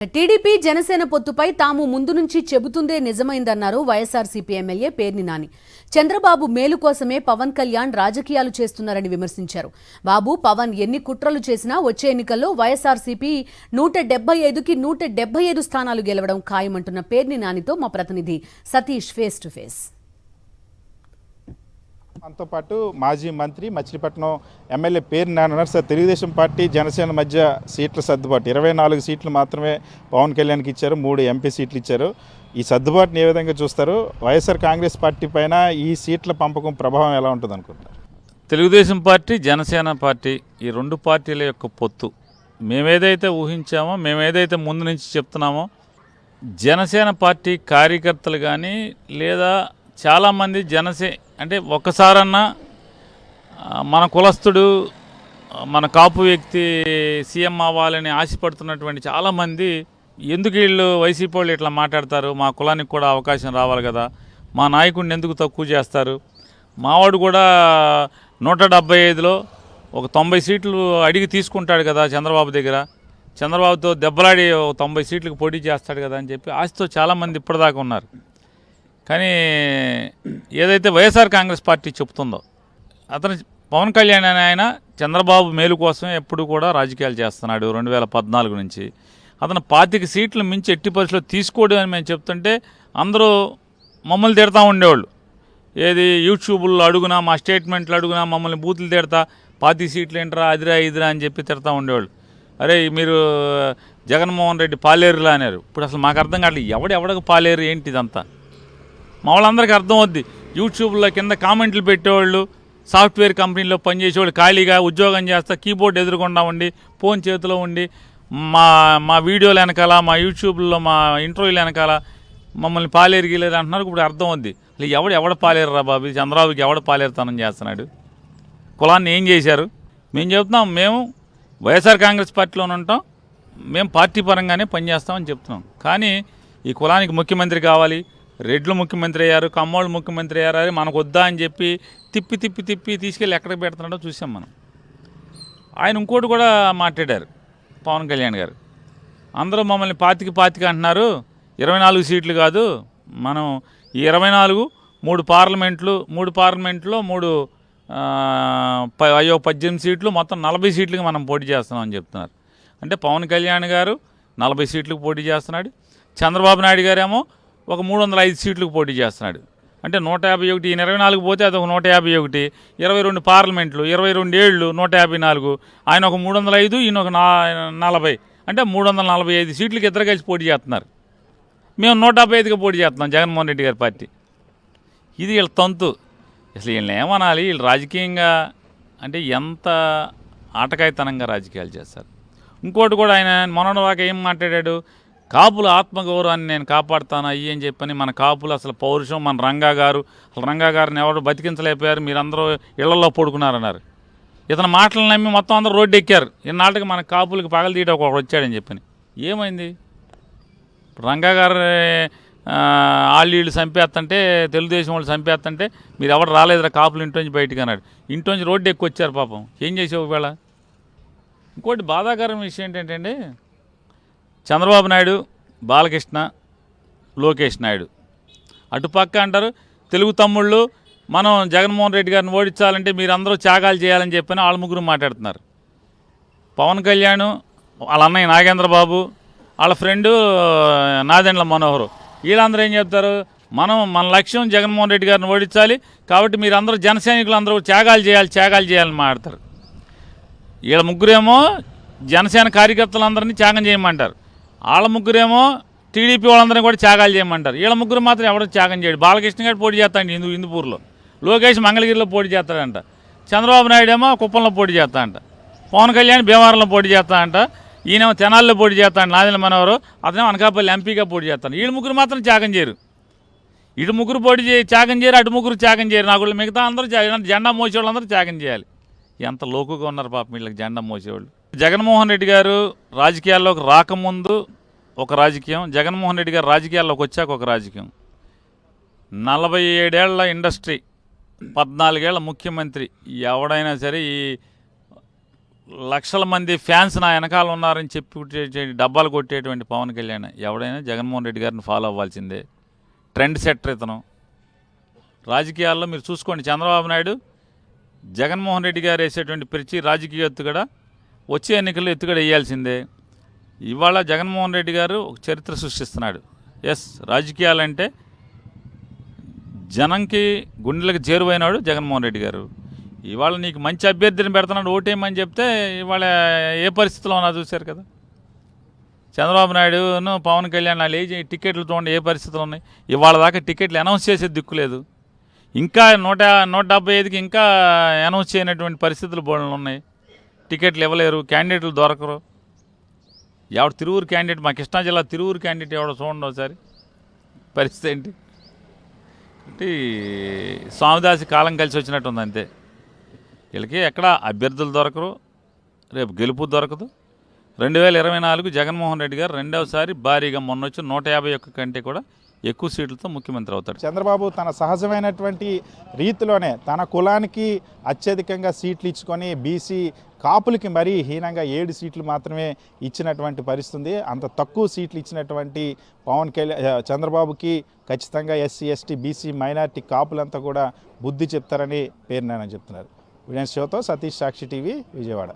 TDP Janasena పొత్తుపై తాము ముందు నుంచి చెబుతుందే నిజమైందన్నారు వైఎస్ఆర్సీపీ ఎమ్మెల్యే పేర్ని నాని. చంద్రబాబు మేలు కోసమే పవన్ కళ్యాణ్ రాజకీయాలు చేస్తున్నారని విమర్శించారు. బాబు పవన్ ఎన్ని కుట్రలు చేసినా వచ్చే ఎన్నికల్లో వైఎస్ఆర్సీపీ 175కి 175 స్థానాలు గెలవడం ఖాయమంటున్న పేర్ని నానితో మా ప్రతినిధి సతీష్ ఫేస్ టు ఫేస్. మనతో పాటు మాజీ మంత్రి మచిలీపట్నం ఎమ్మెల్యే పేర్ని నాని ఉన్నారు. సార్, తెలుగుదేశం పార్టీ జనసేన మధ్య సీట్ల సర్దుబాటు 24 సీట్లు మాత్రమే పవన్ కళ్యాణ్కి ఇచ్చారు, 3 ఎంపీ సీట్లు ఇచ్చారు. ఈ సర్దుబాటుని ఏ విధంగా చూస్తారు? వైఎస్ఆర్ కాంగ్రెస్ పార్టీ పైన ఈ సీట్ల పంపకం ప్రభావం ఎలా ఉంటుంది అనుకుంటున్నారు? తెలుగుదేశం పార్టీ జనసేన పార్టీ ఈ రెండు పార్టీల యొక్క పొత్తు మేమేదైతే ఊహించామో, మేమేదైతే ముందు నుంచి చెప్తున్నామో, జనసేన పార్టీ కార్యకర్తలు కానీ లేదా చాలామంది అంటే ఒక్కసారన్నా మన కులస్తుడు, మన కాపు వ్యక్తి సీఎం అవ్వాలని ఆశపడుతున్నటువంటి చాలామంది ఎందుకు వీళ్ళు వైసీపీ వాళ్ళు ఇట్లా మాట్లాడతారు, మా కులానికి కూడా అవకాశం రావాలి కదా, మా నాయకుడిని ఎందుకు తక్కువ చేస్తారు, మావాడు కూడా 175లో ఒక 90 సీట్లు అడిగి తీసుకుంటాడు కదా చంద్రబాబు దగ్గర, చంద్రబాబుతో దెబ్బలాడి 90 సీట్లకు పోటీ చేస్తాడు కదా అని చెప్పి ఆశతో చాలామంది ఇప్పటిదాకా ఉన్నారు. కానీ ఏదైతే వైఎస్ఆర్ కాంగ్రెస్ పార్టీ చెప్తుందో, అతను పవన్ కళ్యాణ్ అనే ఆయన చంద్రబాబు మేలు కోసం ఎప్పుడు కూడా రాజకీయాలు చేస్తున్నాడు 2014 నుంచి. అతను 25 సీట్లు మించి ఎట్టి పరిస్థితుల్లో తీసుకోడు అని మేము చెప్తుంటే అందరూ మమ్మల్ని తిడతా ఉండేవాళ్ళు. ఏది యూట్యూబ్లో అడుగునా, మా స్టేట్మెంట్లు అడుగునా మమ్మల్ని బూతులు తిడతా, 25 సీట్లు ఏంట్రా అదిరా ఇదిరా అని చెప్పి తిడతా ఉండేవాళ్ళు. అరే మీరు జగన్మోహన్ రెడ్డి పాలేరులా అన్నారు. ఇప్పుడు అసలు మాకు అర్థం కావట్లేదు, ఎవడెవడకు పాలేరు ఏంటి ఇదంతా. మా వాళ్ళందరికీ అర్థం అవుద్ది. యూట్యూబ్లో కింద కామెంట్లు పెట్టేవాళ్ళు, సాఫ్ట్వేర్ కంపెనీలో పనిచేసేవాళ్ళు, ఖాళీగా ఉద్యోగం చేస్తా కీబోర్డ్ ఎదురుకుండా ఉండి ఫోన్ చేతిలో ఉండి మా వీడియోలు వెనకాల, మా యూట్యూబ్లో మా ఇంటర్వ్యూలు వెనకాల మమ్మల్ని పాలేరు గీలేరు అంటున్నారు. ఇప్పుడు అర్థం అవుద్ది. అసలు ఎవడ పాలేరు రా బాబు, చంద్రబాబుకి ఎవడ పాలేరుతనం చేస్తున్నాడు, కులాన్ని ఏం చేశారు? మేము చెప్తున్నాం, మేము వైఎస్ఆర్ కాంగ్రెస్ పార్టీలోనే ఉంటాం, మేము పార్టీ పరంగానే పనిచేస్తామని చెప్తున్నాం. కానీ ఈ కులానికి ముఖ్యమంత్రి కావాలి, రెడ్లు ముఖ్యమంత్రి అయ్యారు, కమ్మోళ్ళు ముఖ్యమంత్రి అయ్యారు, అది మనకు వద్దా అని చెప్పి తిప్పి తిప్పి తిప్పి తీసుకెళ్ళి ఎక్కడికి పెడుతున్నాడో చూసాం మనం. ఆయన ఇంకోటి కూడా మాట్లాడారు పవన్ కళ్యాణ్ గారు. అందరూ మమ్మల్ని పాతికి అంటున్నారు, 24 సీట్లు కాదు, మనం ఈ 24 3 పార్లమెంట్లో 18 సీట్లు మొత్తం 40 సీట్లకి మనం పోటీ చేస్తున్నాం అని చెప్తున్నారు. అంటే పవన్ కళ్యాణ్ గారు 40 సీట్లకు పోటీ చేస్తున్నాడు, చంద్రబాబు నాయుడు గారేమో ఒక 305 సీట్లకు పోటీ చేస్తున్నాడు. అంటే 151, ఈయన 24 పోతే అది ఒక 151, 22 పార్లమెంట్లు, 22 ఏళ్ళు 154, ఆయన ఒక 305, ఈయన ఒక 40, అంటే 345 సీట్లకి ఇద్దరు కలిసి పోటీ చేస్తున్నారు. మేము 155గా పోటీ చేస్తున్నాం జగన్మోహన్ రెడ్డి గారి పార్టీ. ఇది వీళ్ళ తంతు. అసలు వీళ్ళని ఏమనాలి? వీళ్ళు రాజకీయంగా అంటే ఎంత ఆటకాయతనంగా రాజకీయాలు చేస్తారు. ఇంకోటి కూడా ఆయన మొన్నటిదాకా ఏం మాట్లాడాడు, కాపుల ఆత్మగౌరవాన్ని నేను కాపాడుతాను అయ్యి అని చెప్పని. మన కాపులు అసలు పౌరుషం, మన రంగా గారిని ఎవరు బతికించలేకపోయారు, మీరందరూ ఇళ్లలో పడుకున్నారన్నారు. ఇతని మాటలు నమ్మి మొత్తం అందరూ రోడ్డు ఎక్కారు. ఇన్నాళ్ళకి మన కాపులకి పగలు తీయడం ఒకడు వచ్చాడని చెప్పని. ఏమైంది? రంగా గారు వీళ్ళు చంపేస్తుంటే, తెలుగుదేశం వాళ్ళు చంపేస్తుంటే మీరు ఎవరు రాలేదురా కాపులు ఇంట్లోంచి బయటకు అన్నాడు. ఇంట్లోంచి రోడ్డు ఎక్కువ వచ్చారు పాపం. ఏం చేసావు ఒకవేళ? ఇంకోటి బాధాకరమైన విషయం ఏంటంటే, చంద్రబాబు నాయుడు, బాలకృష్ణ, లోకేష్ నాయుడు అటుపక్క అంటారు తెలుగు తమ్ముళ్ళు, మనం జగన్మోహన్ రెడ్డి గారిని ఓడించాలంటే మీరందరూ త్యాగాలు చేయాలని చెప్పని వాళ్ళ ముగ్గురు మాట్లాడుతున్నారు. పవన్ కళ్యాణ్, వాళ్ళ అన్నయ్య నాగేంద్రబాబు, వాళ్ళ ఫ్రెండు నాదెండ్ల మనోహరు, వీళ్ళందరూ ఏం చెప్తారు, మన లక్ష్యం జగన్మోహన్ రెడ్డి గారిని ఓడించాలి కాబట్టి మీరందరూ జనసైనికులు అందరూ త్యాగాలు చేయాలని మాట్లాడతారు. వీళ్ళ ముగ్గురేమో జనసేన కార్యకర్తలందరినీ త్యాగం చేయమంటారు, వాళ్ళ ముగ్గురేమో టీడీపీ వాళ్ళందరినీ కూడా త్యాగాలు చేయమంటారు. వీళ్ళ ముగ్గురు మాత్రం ఎవడో త్యాగం చేయడు. బాలకృష్ణ గారు పోటీ చేస్తాడు హిందూపూర్లో, లోకేష్ మంగళగిరిలో పోటీ చేస్తాడంట, చంద్రబాబు నాయుడు ఏమో కుప్పంలో పోటీ చేస్తాడంట, పవన్ కళ్యాణ్ భీమవరంలో పోటీ చేస్తాడంట, ఈయనేమో తెనాల్లో పోటీ చేస్తాడు నాదెండ్ల మనోహరు, అతనేమో అనకాపల్లి ఎంపీగా పోటీ చేస్తాడు. వీళ్ళు ముగ్గురు మాత్రం త్యాగం చేయరు. ఇటు ముగ్గురు త్యాగం చేయరు, అటు ముగ్గురు త్యాగం చేయరు. నాకు మిగతా అందరూ జెండా మోసేవాళ్ళు అందరూ త్యాగం చేయాలి. ఎంత లోకుగా ఉన్నారు పాపం వీళ్ళకి జెండా మోసేవాళ్ళు. జగన్మోహన్ రెడ్డి గారు రాజకీయాల్లోకి రాకముందు ఒక రాజకీయం, జగన్మోహన్ రెడ్డి గారు రాజకీయాల్లోకి వచ్చాక ఒక రాజకీయం. 47 ఏళ్ల ఇండస్ట్రీ, 14 ఏళ్ల ముఖ్యమంత్రి, ఎవడైనా సరే ఈ లక్షల మంది ఫ్యాన్స్ నా వెనకాల ఉన్నారని చెప్పి డబ్బాలు కొట్టేటువంటి పవన్ కళ్యాణ్ ఎవడైనా జగన్మోహన్ రెడ్డి గారిని ఫాలో అవ్వాల్సిందే. ట్రెండ్ సెట్టర్ ఇతను. రాజకీయాల్లో మీరు చూసుకోండి, చంద్రబాబు నాయుడు జగన్మోహన్ రెడ్డి గారు వేసేటువంటి ప్రతి రాజకీయ ఎత్తుగడ వచ్చే ఎన్నికల్లో ఎత్తుగడ వేయాల్సిందే. ఇవాళ జగన్మోహన్ రెడ్డి గారు ఒక చరిత్ర సృష్టిస్తున్నాడు. ఎస్, రాజకీయాలంటే జనంకి గుండెలకు చేరువైనాడు జగన్మోహన్ రెడ్డి గారు. ఇవాళ నీకు మంచి అభ్యర్థిని పెడుతున్నాడు, ఓటేయమని చెప్తే ఇవాళ ఏ పరిస్థితిలో ఉన్నా చూశారు కదా. చంద్రబాబు నాయుడును పవన్ కళ్యాణ్ వాళ్ళు టికెట్లు చూడండి ఏ పరిస్థితులు ఉన్నాయి. ఇవాళ దాకా టికెట్లు అనౌన్స్ చేసేది దిక్కులేదు. ఇంకా 175కి ఇంకా అనౌన్స్ చేయనటువంటి పరిస్థితులు బోర్డులు ఉన్నాయి. టికెట్లు ఇవ్వలేరు, క్యాండిడేట్లు దొరకరు. ఎవడు తిరువురు క్యాండిడేట్, మా కృష్ణా జిల్లా తిరువురు క్యాండిడేట్ ఎవడో చూడండి ఒకసారి పరిస్థితి ఏంటి అంటే స్వామిదాసి కాలం కలిసి వచ్చినట్టు ఉంది అంతే. వీళ్ళకి ఎక్కడ అభ్యర్థులు దొరకరు, రేపు గెలుపు దొరకదు. 2024 జగన్మోహన్ రెడ్డి గారు రెండవసారి భారీగా మొన్నొచ్చి 151 కంటే కూడా ఎక్కువ సీట్లతో ముఖ్యమంత్రి అవుతాడు. చంద్రబాబు తన సహజమైనటువంటి రీతిలోనే తన కులానికి అత్యధికంగా సీట్లు ఇచ్చుకొని బీసీ కాపులకి మరీ హీనంగా 7 సీట్లు మాత్రమే ఇచ్చినటువంటి పరిస్థితి. అంత తక్కువ సీట్లు ఇచ్చినటువంటి పవన్ కళ్యాణ్ చంద్రబాబుకి ఖచ్చితంగా ఎస్సీ ఎస్టీ బీసీ మైనార్టీ కాపులంతా కూడా బుద్ధి చెప్తారని పేర్నని చెప్తున్నారు. విజయన్ షోతో సతీష్, సాక్షి టీవీ, విజయవాడ.